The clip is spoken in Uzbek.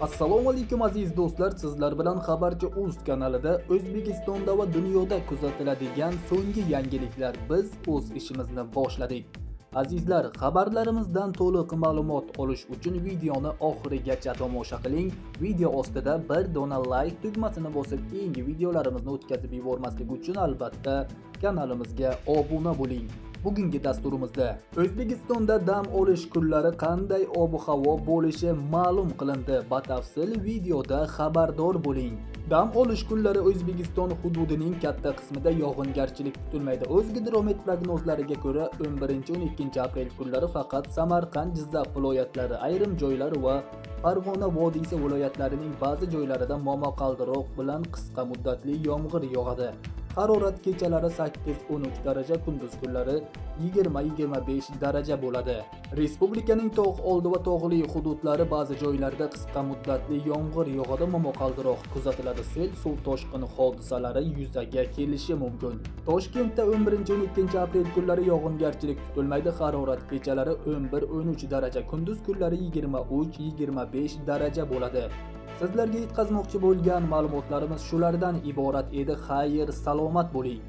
Assalomu alaykum aziz do'stlar, sizlar bilan Xabarchi.uz kanalida O'zbekistonda va dunyoda kuzatiladigan so'nggi yangiliklar. Biz o'z ishimizni boshladik. Azizlar, xabarlarimizdan to'liq ma'lumot olish uchun videoni oxirigacha tomosha qiling. Video ostida bir dona like tugmasini bosib, keyingi videolarimizni o'tkazib yubormaslik uchun albatta kanalimizga obuna bo'ling. Bugungi dasturimizda O'zbekistonda dam olish kunlari qanday ob-havo bo'lishi ma'lum qilindi. Batafsil videoda xabardor bo'ling. Dam olish kunlari O'zbekiston hududining katta qismida yog'ingarchilik kutilmaydi. O'zgidromet prognozlariga ko'ra 11-12 aprel kunlari faqat Samarqand, Jizzax viloyatlari, ayrim joylar va Farg'ona vodiysi viloyatlarining ba'zi joylarida momaqaldiroq bilan qisqa muddatli yomg'ir yog'adi. Harorat kechalari 8-13 daraja, kunduz kunlari 20-25 daraja bo'ladi. Respublikaning tog' oldi va tog'li hududlari ba'zi joylarda qisqa muddatli yomg'ir yog'adi, momaqaldiroq kuzatiladi. Sel, suv toshqini hodisalari yuzaga kelishi mumkin. Toshkentda 11-12 aprel kunlari yog'ingarchilik kutilmaydi. Harorat kechalari 11-13 daraja, kunduz kunlari 23-25 daraja bo'ladi. Sizlarga yetkazmoqchi bo'lgan ma'lumotlarimiz shulardan iborat edi. Xayr, salomat bo'ling.